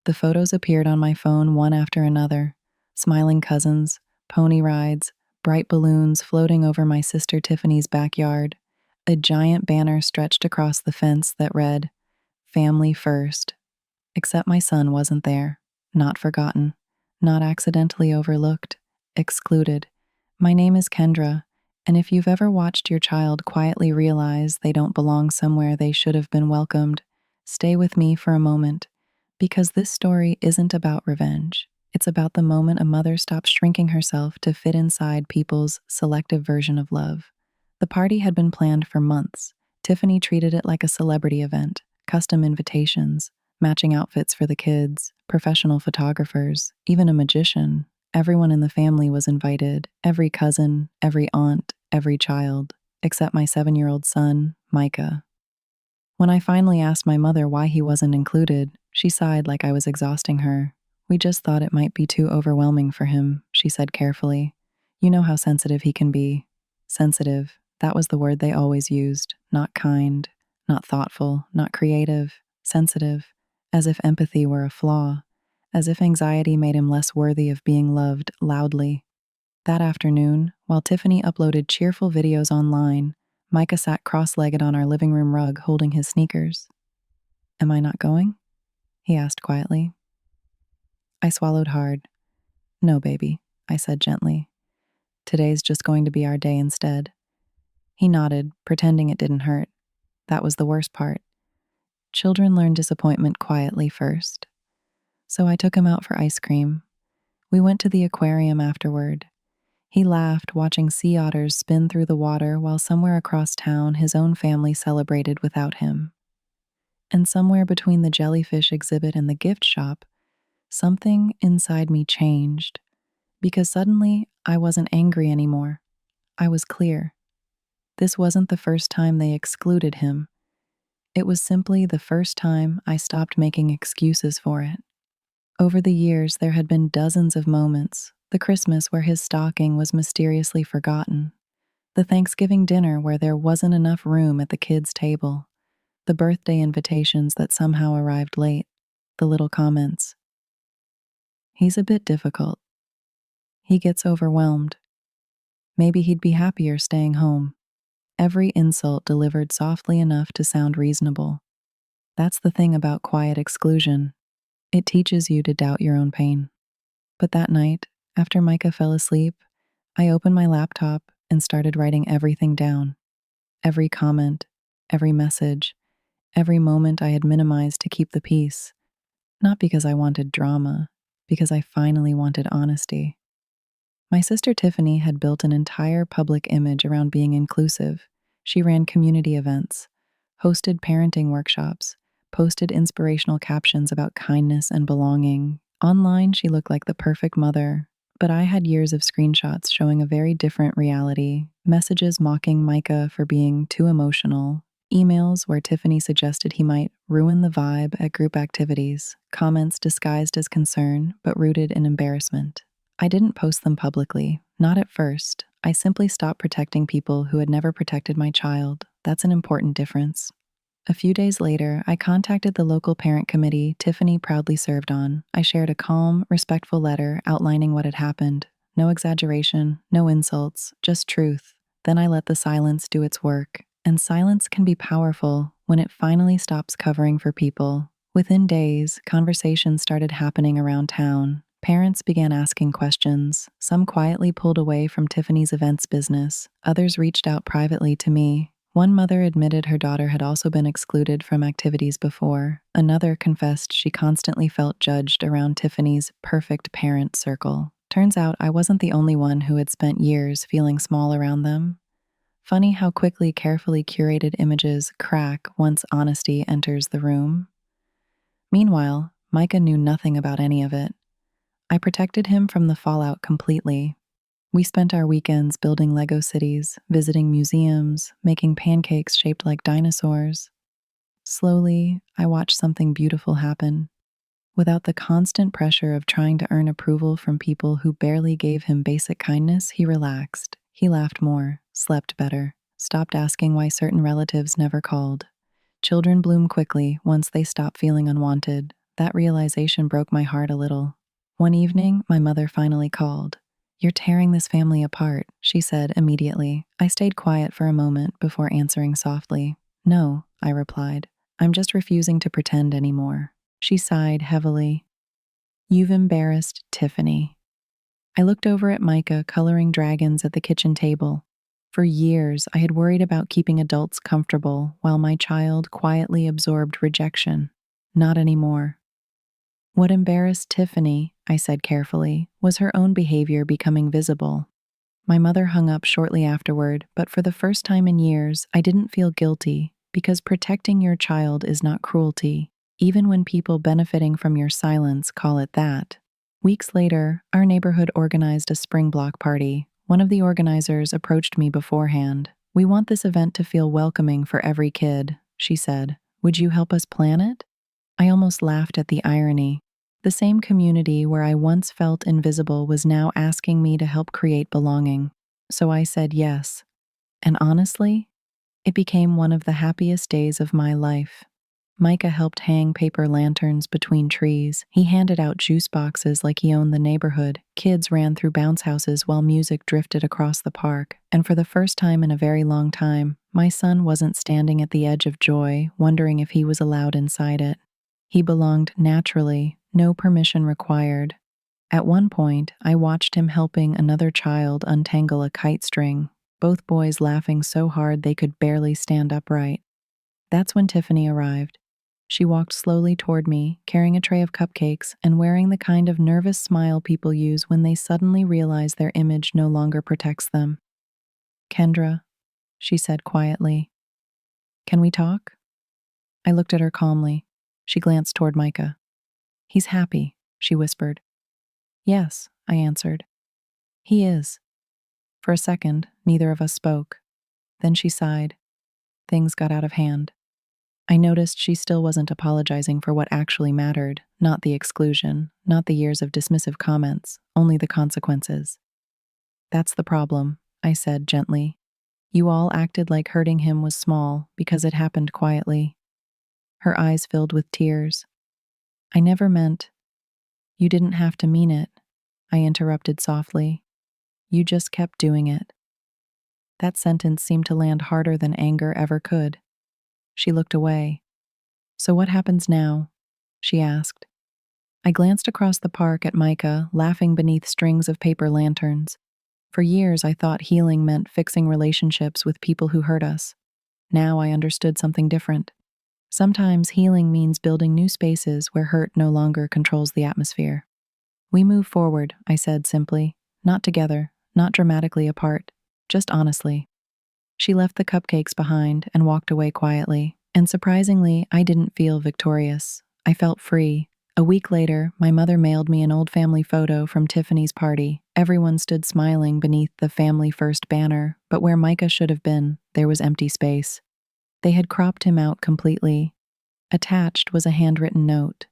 The photos appeared on my phone one after another: smiling cousins, pony rides, bright balloons floating over my sister Tiffany's backyard, a giant banner stretched across the fence that read, "Family First." Except my son wasn't there, not forgotten, not accidentally overlooked, excluded. My name is Kendra, and if you've ever watched your child quietly realize they don't belong somewhere they should have been welcomed, stay with me for a moment, because this story isn't about revenge. It's about the moment a mother stops shrinking herself to fit inside people's selective version of love. The party had been planned for months. Tiffany treated it like a celebrity event: custom invitations, matching outfits for the kids, professional photographers, even a magician. Everyone in the family was invited: every cousin, every aunt, every child, except my 7-year-old son, Micah. When I finally asked my mother why he wasn't included, she sighed like I was exhausting her. "We just thought it might be too overwhelming for him," she said carefully. "You know how sensitive he can be." Sensitive, that was the word they always used. Not kind, not thoughtful, not creative. Sensitive, as if empathy were a flaw, as if anxiety made him less worthy of being loved loudly. That afternoon, while Tiffany uploaded cheerful videos online, Micah sat cross-legged on our living room rug holding his sneakers. "Am I not going?" he asked quietly. I swallowed hard. "No, baby," I said gently. "Today's just going to be our day instead." He nodded, pretending it didn't hurt. That was the worst part. Children learn disappointment quietly first. So I took him out for ice cream. We went to the aquarium afterward. He laughed, watching sea otters spin through the water while somewhere across town his own family celebrated without him. And somewhere between the jellyfish exhibit and the gift shop, something inside me changed, because suddenly I wasn't angry anymore. I was clear. This wasn't the first time they excluded him. It was simply the first time I stopped making excuses for it. Over the years, there had been dozens of moments: the Christmas where his stocking was mysteriously forgotten, the Thanksgiving dinner where there wasn't enough room at the kids' table, the birthday invitations that somehow arrived late, the little comments: "He's a bit difficult. He gets overwhelmed. Maybe he'd be happier staying home." Every insult delivered softly enough to sound reasonable. That's the thing about quiet exclusion. It teaches you to doubt your own pain. But that night, after Micah fell asleep, I opened my laptop and started writing everything down. Every comment, every message, every moment I had minimized to keep the peace. Not because I wanted drama, because I finally wanted honesty. My sister Tiffany had built an entire public image around being inclusive. She ran community events, hosted parenting workshops, posted inspirational captions about kindness and belonging. Online, she looked like the perfect mother, but I had years of screenshots showing a very different reality: messages mocking Micah for being too emotional, emails where Tiffany suggested he might ruin the vibe at group activities, comments disguised as concern but rooted in embarrassment. I didn't post them publicly, not at first. I simply stopped protecting people who had never protected my child. That's an important difference. A few days later, I contacted the local parent committee Tiffany proudly served on. I shared a calm, respectful letter outlining what had happened. No exaggeration, no insults, just truth. Then I let the silence do its work. And silence can be powerful when it finally stops covering for people. Within days, conversations started happening around town. Parents began asking questions. Some quietly pulled away from Tiffany's events business. Others reached out privately to me. One mother admitted her daughter had also been excluded from activities before. Another confessed she constantly felt judged around Tiffany's perfect parent circle. Turns out I wasn't the only one who had spent years feeling small around them. Funny how quickly carefully curated images crack once honesty enters the room. Meanwhile, Micah knew nothing about any of it. I protected him from the fallout completely. We spent our weekends building Lego cities, visiting museums, making pancakes shaped like dinosaurs. Slowly, I watched something beautiful happen. Without the constant pressure of trying to earn approval from people who barely gave him basic kindness, he relaxed. He laughed more, slept better, stopped asking why certain relatives never called. Children bloom quickly once they stop feeling unwanted. That realization broke my heart a little. One evening, my mother finally called. "You're tearing this family apart," she said immediately. I stayed quiet for a moment before answering softly. "No," I replied. "I'm just refusing to pretend anymore." She sighed heavily. "You've embarrassed Tiffany." I looked over at Micah coloring dragons at the kitchen table. For years, I had worried about keeping adults comfortable while my child quietly absorbed rejection. Not anymore. What embarrassed Tiffany, I said carefully, was her own behavior becoming visible. My mother hung up shortly afterward, but for the first time in years, I didn't feel guilty, because protecting your child is not cruelty, even when people benefiting from your silence call it that. Weeks later, our neighborhood organized a spring block party. One of the organizers approached me beforehand. "We want this event to feel welcoming for every kid," she said. "Would you help us plan it?" I almost laughed at the irony. The same community where I once felt invisible was now asking me to help create belonging. So I said yes. And honestly, it became one of the happiest days of my life. Micah helped hang paper lanterns between trees. He handed out juice boxes like he owned the neighborhood. Kids ran through bounce houses while music drifted across the park. And for the first time in a very long time, my son wasn't standing at the edge of joy, wondering if he was allowed inside it. He belonged naturally, no permission required. At one point, I watched him helping another child untangle a kite string, both boys laughing so hard they could barely stand upright. That's when Tiffany arrived. She walked slowly toward me, carrying a tray of cupcakes and wearing the kind of nervous smile people use when they suddenly realize their image no longer protects them. "Kendra," she said quietly, "can we talk?" I looked at her calmly. She glanced toward Micah. "He's happy," she whispered. "Yes," I answered. "He is." For a second, neither of us spoke. Then she sighed. Things got out of hand. I noticed she still wasn't apologizing for what actually mattered, not the exclusion, not the years of dismissive comments, only the consequences. "That's the problem," I said gently. "You all acted like hurting him was small because it happened quietly." Her eyes filled with tears. "I never meant—" "You didn't have to mean it," I interrupted softly. "You just kept doing it." That sentence seemed to land harder than anger ever could. She looked away. "So what happens now?" she asked. I glanced across the park at Micah, laughing beneath strings of paper lanterns. For years, I thought healing meant fixing relationships with people who hurt us. Now I understood something different. Sometimes healing means building new spaces where hurt no longer controls the atmosphere. "We move forward," I said simply. "Not together, not dramatically apart, just honestly." She left the cupcakes behind and walked away quietly. And surprisingly, I didn't feel victorious. I felt free. A week later, my mother mailed me an old family photo from Tiffany's party. Everyone stood smiling beneath the Family First banner, but where Micah should have been, there was empty space. They had cropped him out completely. Attached was a handwritten note.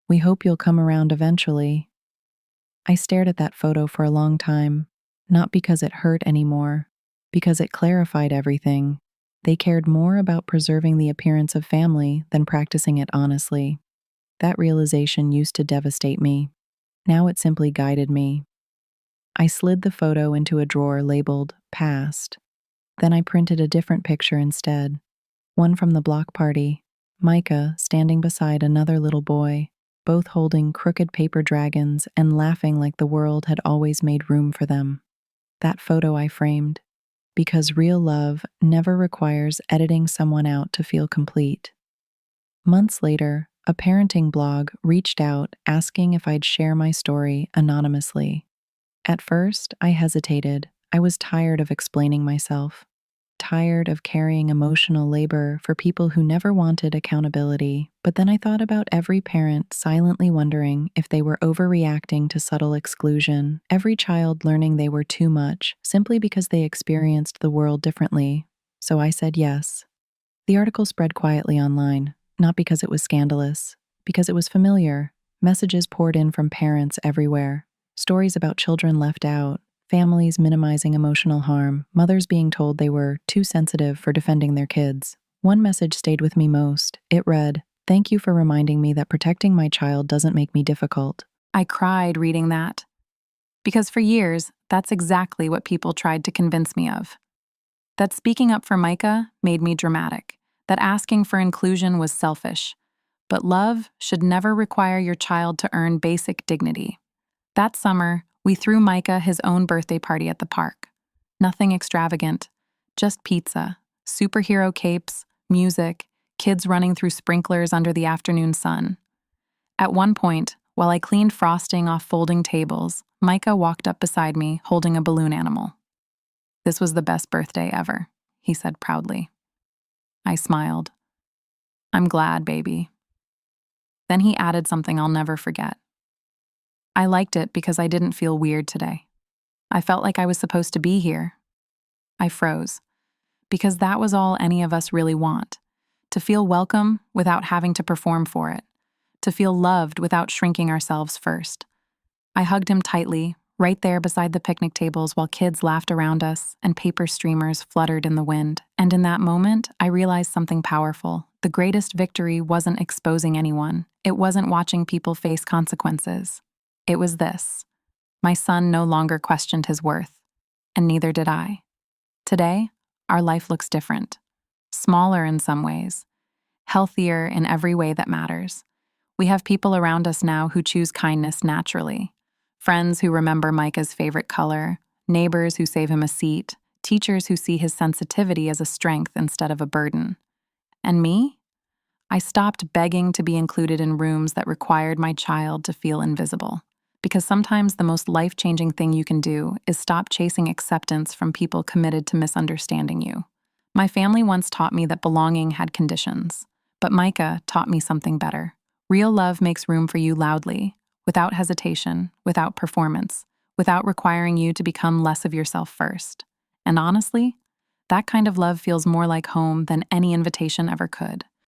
"We hope you'll come around eventually." I stared at that photo for a long time, not because it hurt anymore, because it clarified everything. They cared more about preserving the appearance of family than practicing it honestly. That realization used to devastate me. Now it simply guided me. I slid the photo into a drawer labeled "Past." Then I printed a different picture instead, one from the block party, Micah standing beside another little boy, both holding crooked paper dragons and laughing like the world had always made room for them. That photo I framed, because real love never requires editing someone out to feel complete. Months later, a parenting blog reached out asking if I'd share my story anonymously. At first, I hesitated. I was tired of explaining myself, tired of carrying emotional labor for people who never wanted accountability. But then I thought about every parent silently wondering if they were overreacting to subtle exclusion, every child learning they were too much simply because they experienced the world differently. So I said yes. The article spread quietly online, not because it was scandalous, because it was familiar. Messages poured in from parents everywhere. Stories about children left out, families minimizing emotional harm, mothers being told they were too sensitive for defending their kids. One message stayed with me most. It read, Thank you for reminding me that protecting my child doesn't make me difficult. I cried reading that. Because for years, that's exactly what people tried to convince me of. That speaking up for Micah made me dramatic, that asking for inclusion was selfish. But love should never require your child to earn basic dignity. That summer, we threw Micah his own birthday party at the park. Nothing extravagant, just pizza, superhero capes, music, kids running through sprinklers under the afternoon sun. At one point, while I cleaned frosting off folding tables, Micah walked up beside me holding a balloon animal. "This was the best birthday ever," he said proudly. I smiled. "I'm glad, baby." Then he added something I'll never forget. "I liked it because I didn't feel weird today. I felt like I was supposed to be here." I froze, because that was all any of us really want. To feel welcome without having to perform for it. To feel loved without shrinking ourselves first. I hugged him tightly, right there beside the picnic tables while kids laughed around us and paper streamers fluttered in the wind. And in that moment, I realized something powerful. The greatest victory wasn't exposing anyone. It wasn't watching people face consequences. It was this. My son no longer questioned his worth, and neither did I. Today, our life looks different. Smaller in some ways. Healthier in every way that matters. We have people around us now who choose kindness naturally. Friends who remember Micah's favorite color, neighbors who save him a seat, teachers who see his sensitivity as a strength instead of a burden. And me? I stopped begging to be included in rooms that required my child to feel invisible. Because sometimes the most life-changing thing you can do is stop chasing acceptance from people committed to misunderstanding you. My family once taught me that belonging had conditions, but Micah taught me something better. Real love makes room for you loudly, without hesitation, without performance, without requiring you to become less of yourself first. And honestly, that kind of love feels more like home than any invitation ever could.